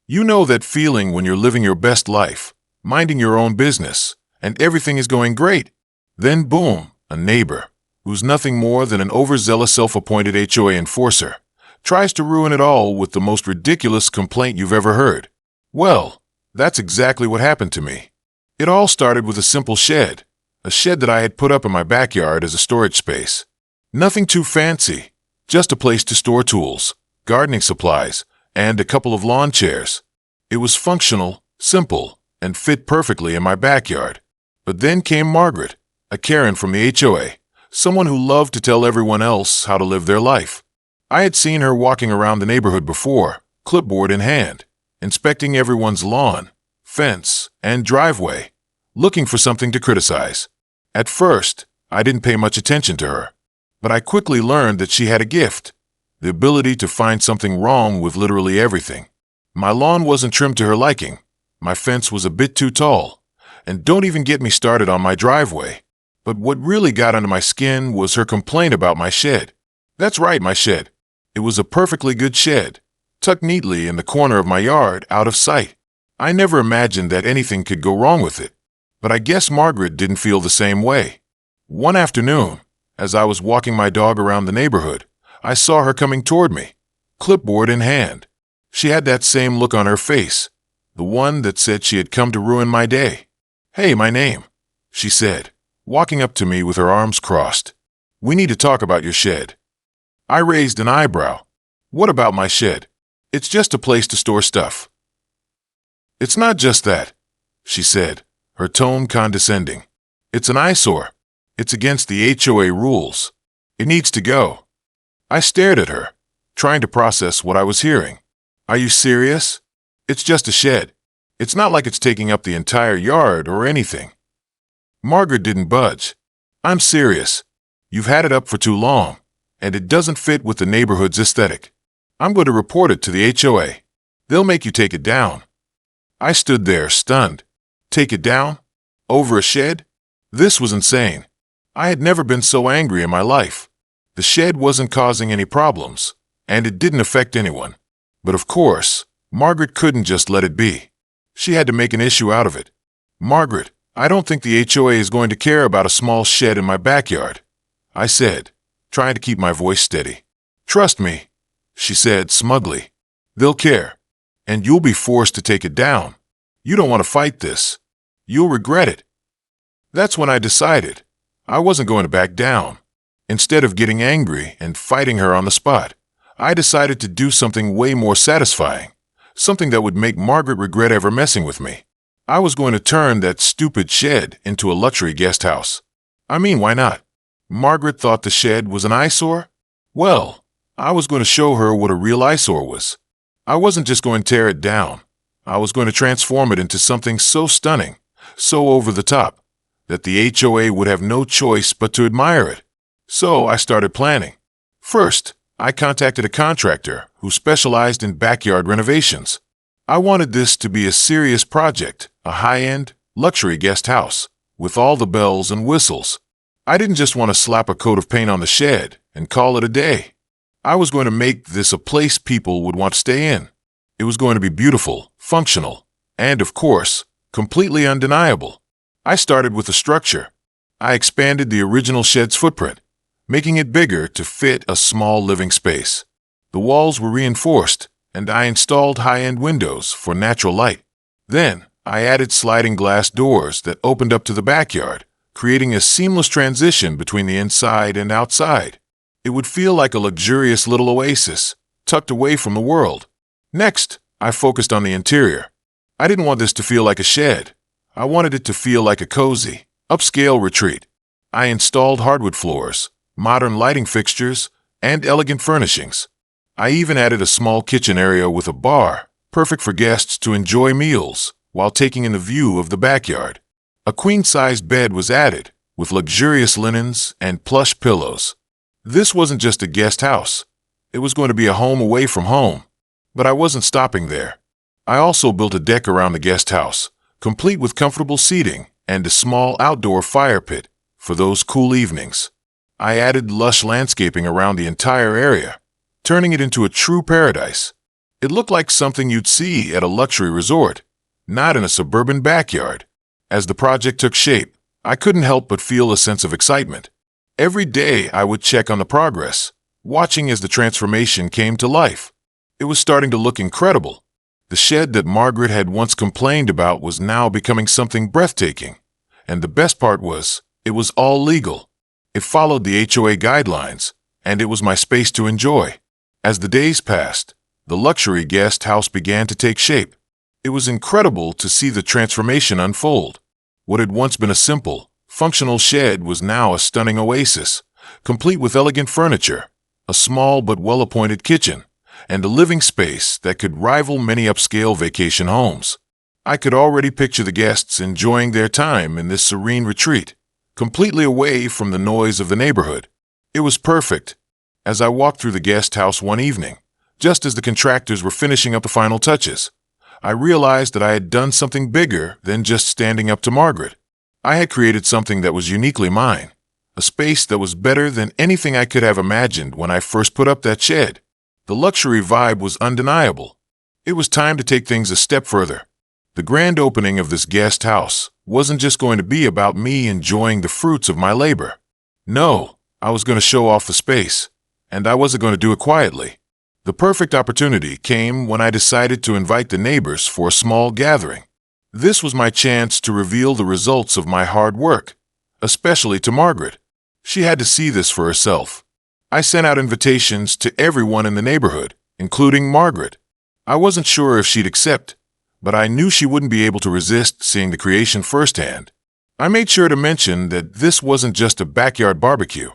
You know that feeling when you're living your best life, minding your own business, and everything is going great. Then boom, a neighbor, who's nothing more than an overzealous self-appointed HOA enforcer, tries to ruin it all with the most ridiculous complaint you've ever heard. Well, that's exactly what happened to me. It all started with a simple shed, a shed that I had put up in my backyard as a storage space. Nothing too fancy, just a place to store tools, gardening supplies, and a couple of lawn chairs. It was functional, simple, and fit perfectly in my backyard. But then came Margaret, a Karen from the HOA, someone who loved to tell everyone else how to live their life. I had seen her walking around the neighborhood before, clipboard in hand, inspecting everyone's lawn, fence, and driveway, looking for something to criticize. At first, I didn't pay much attention to her, but I quickly learned that she had a gift, the ability to find something wrong with literally everything. My lawn wasn't trimmed to her liking, my fence was a bit too tall, and don't even get me started on my driveway. But what really got under my skin was her complaint about my shed. That's right, my shed. It was a perfectly good shed, tucked neatly in the corner of my yard, out of sight. I never imagined that anything could go wrong with it, but I guess Margaret didn't feel the same way. One afternoon, as I was walking my dog around the neighborhood, I saw her coming toward me, clipboard in hand. She had that same look on her face, the one that said she had come to ruin my day. "Hey, my name," she said, walking up to me with her arms crossed. "We need to talk about your shed." I raised an eyebrow. "What about my shed? It's just a place to store stuff." "It's not just that," she said, her tone condescending. "It's an eyesore. It's against the HOA rules. It needs to go." I stared at her, trying to process what I was hearing. "Are you serious? It's just a shed. It's not like it's taking up the entire yard or anything." Margaret didn't budge. "I'm serious. You've had it up for too long, and it doesn't fit with the neighborhood's aesthetic. I'm going to report it to the HOA. They'll make you take it down." I stood there, stunned. Take it down? Over a shed? This was insane. I had never been so angry in my life. The shed wasn't causing any problems, and it didn't affect anyone. But of course, Margaret couldn't just let it be. She had to make an issue out of it. "Margaret, I don't think the HOA is going to care about a small shed in my backyard," I said, trying to keep my voice steady. "Trust me," she said smugly. "They'll care, and you'll be forced to take it down. You don't want to fight this. You'll regret it." That's when I decided I wasn't going to back down. Instead of getting angry and fighting her on the spot, I decided to do something way more satisfying, something that would make Margaret regret ever messing with me. I was going to turn that stupid shed into a luxury guest house. I mean, why not? Margaret thought the shed was an eyesore? Well, I was going to show her what a real eyesore was. I wasn't just going to tear it down. I was going to transform it into something so stunning, so over the top, that the HOA would have no choice but to admire it. So I started planning. First, I contacted a contractor who specialized in backyard renovations. I wanted this to be a serious project, a high-end, luxury guest house, with all the bells and whistles. I didn't just want to slap a coat of paint on the shed and call it a day. I was going to make this a place people would want to stay in. It was going to be beautiful, functional, and, of course, completely undeniable. I started with the structure. I expanded the original shed's footprint, making it bigger to fit a small living space. The walls were reinforced, and I installed high-end windows for natural light. Then, I added sliding glass doors that opened up to the backyard, creating a seamless transition between the inside and outside. It would feel like a luxurious little oasis, tucked away from the world. Next, I focused on the interior. I didn't want this to feel like a shed. I wanted it to feel like a cozy, upscale retreat. I installed hardwood floors, modern lighting fixtures, and elegant furnishings. I even added a small kitchen area with a bar, perfect for guests to enjoy meals while taking in the view of the backyard. A queen-sized bed was added, with luxurious linens and plush pillows. This wasn't just a guest house. It was going to be a home away from home. But I wasn't stopping there. I also built a deck around the guest house, complete with comfortable seating and a small outdoor fire pit for those cool evenings. I added lush landscaping around the entire area, turning it into a true paradise. It looked like something you'd see at a luxury resort, not in a suburban backyard. As the project took shape, I couldn't help but feel a sense of excitement. Every day I would check on the progress, watching as the transformation came to life. It was starting to look incredible. The shed that Margaret had once complained about was now becoming something breathtaking. And the best part was, it was all legal. It followed the HOA guidelines, and it was my space to enjoy. As the days passed, the luxury guest house began to take shape. It was incredible to see the transformation unfold. What had once been a simple, functional shed was now a stunning oasis, complete with elegant furniture, a small but well-appointed kitchen, and a living space that could rival many upscale vacation homes. I could already picture the guests enjoying their time in this serene retreat, completely away from the noise of the neighborhood. It was perfect. As I walked through the guest house one evening, just as the contractors were finishing up the final touches, I realized that I had done something bigger than just standing up to Margaret. I had created something that was uniquely mine, a space that was better than anything I could have imagined when I first put up that shed. The luxury vibe was undeniable. It was time to take things a step further. The grand opening of this guest house wasn't just going to be about me enjoying the fruits of my labor. No, I was going to show off the space, and I wasn't going to do it quietly. The perfect opportunity came when I decided to invite the neighbors for a small gathering. This was my chance to reveal the results of my hard work, especially to Margaret. She had to see this for herself. I sent out invitations to everyone in the neighborhood, including Margaret. I wasn't sure if she'd accept, but I knew she wouldn't be able to resist seeing the creation firsthand. I made sure to mention that this wasn't just a backyard barbecue.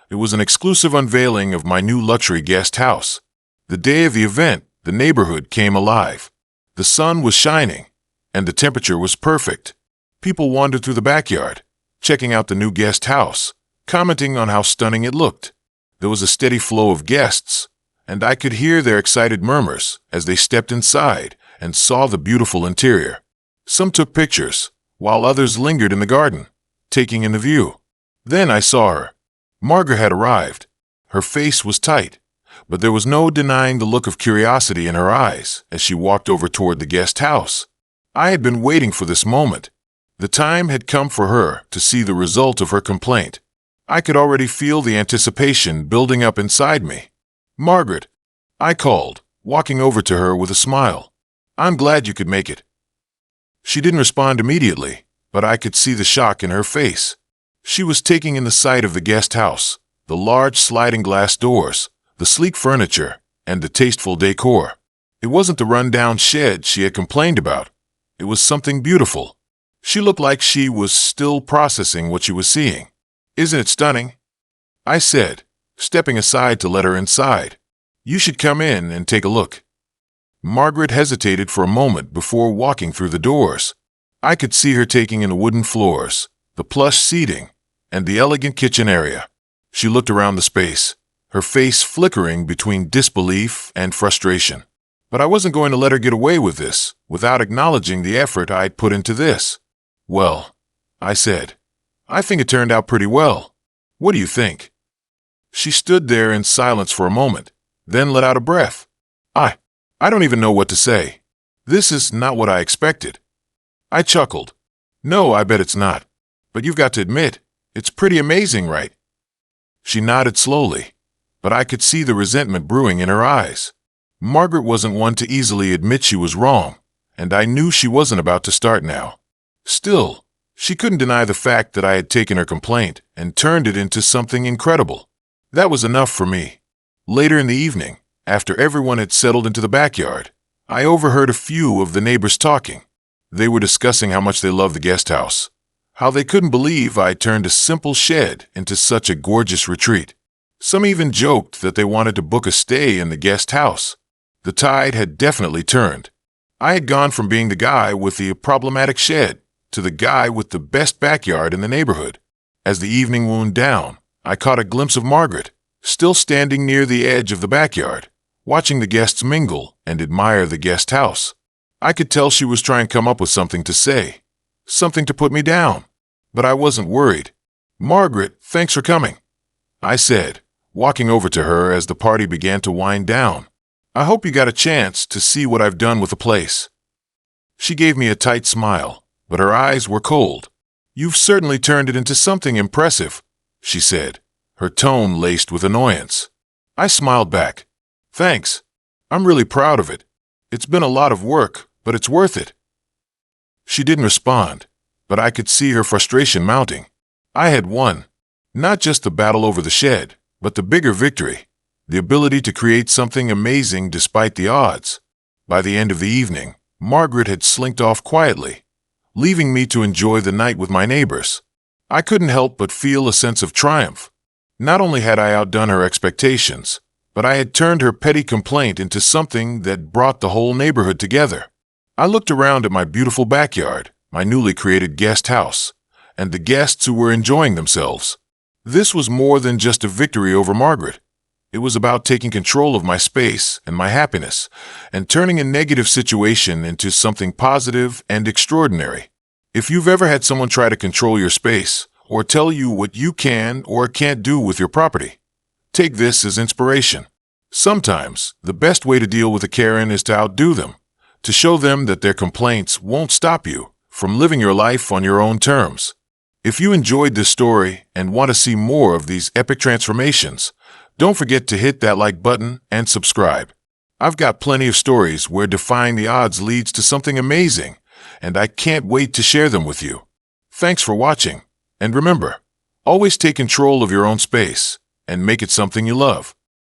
It was an exclusive unveiling of my new luxury guest house. The day of the event, the neighborhood came alive. The sun was shining, and the temperature was perfect. People wandered through the backyard, checking out the new guest house, commenting on how stunning it looked. There was a steady flow of guests, and I could hear their excited murmurs as they stepped inside and saw the beautiful interior. Some took pictures, while others lingered in the garden, taking in the view. Then I saw her. Margaret had arrived. Her face was tight, but there was no denying the look of curiosity in her eyes as she walked over toward the guest house. I had been waiting for this moment. The time had come for her to see the result of her complaint. I could already feel the anticipation building up inside me. "Margaret," I called, walking over to her with a smile. "I'm glad you could make it." She didn't respond immediately, but I could see the shock in her face. She was taking in the sight of the guest house, the large sliding glass doors, the sleek furniture, and the tasteful decor. It wasn't the rundown shed she had complained about. It was something beautiful. She looked like she was still processing what she was seeing. "Isn't it stunning?" I said, stepping aside to let her inside. "You should come in and take a look." Margaret hesitated for a moment before walking through the doors. I could see her taking in the wooden floors, the plush seating, and the elegant kitchen area. She looked around the space, her face flickering between disbelief and frustration. But I wasn't going to let her get away with this without acknowledging the effort I'd put into this. "Well," I said, "I think it turned out pretty well. What do you think?" She stood there in silence for a moment, then let out a breath. I don't even know what to say. This is not what I expected." I chuckled. "No, I bet it's not. But you've got to admit, it's pretty amazing, right?" She nodded slowly, but I could see the resentment brewing in her eyes. Margaret wasn't one to easily admit she was wrong, and I knew she wasn't about to start now. Still, she couldn't deny the fact that I had taken her complaint and turned it into something incredible. That was enough for me. Later in the evening, after everyone had settled into the backyard, I overheard a few of the neighbors talking. They were discussing how much they loved the guest house, how they couldn't believe I turned a simple shed into such a gorgeous retreat. Some even joked that they wanted to book a stay in the guest house. The tide had definitely turned. I had gone from being the guy with the problematic shed to the guy with the best backyard in the neighborhood. As the evening wound down, I caught a glimpse of Margaret, still standing near the edge of the backyard, watching the guests mingle and admire the guest house. I could tell she was trying to come up with something to say, something to put me down, but I wasn't worried. "Margaret, thanks for coming," I said, walking over to her as the party began to wind down. I hope you got a chance to see what I've done with the place." She gave me a tight smile, but her eyes were cold. "You've certainly turned it into something impressive," she said, her tone laced with annoyance. I smiled back. "Thanks. I'm really proud of it. It's been a lot of work, but it's worth it." She didn't respond, but I could see her frustration mounting. I had won. Not just the battle over the shed, but the bigger victory, the ability to create something amazing despite the odds. By the end of the evening, Margaret had slinked off quietly, leaving me to enjoy the night with my neighbors. I couldn't help but feel a sense of triumph. Not only had I outdone her expectations, but I had turned her petty complaint into something that brought the whole neighborhood together. I looked around at my beautiful backyard, my newly created guest house, and the guests who were enjoying themselves. This was more than just a victory over Margaret. It was about taking control of my space and my happiness, and turning a negative situation into something positive and extraordinary. If you've ever had someone try to control your space, or tell you what you can or can't do with your property, take this as inspiration. Sometimes, the best way to deal with a Karen is to outdo them, to show them that their complaints won't stop you from living your life on your own terms. If you enjoyed this story and want to see more of these epic transformations, don't forget to hit that like button and subscribe. I've got plenty of stories where defying the odds leads to something amazing, and I can't wait to share them with you. Thanks for watching, and remember, always take control of your own space and make it something you love.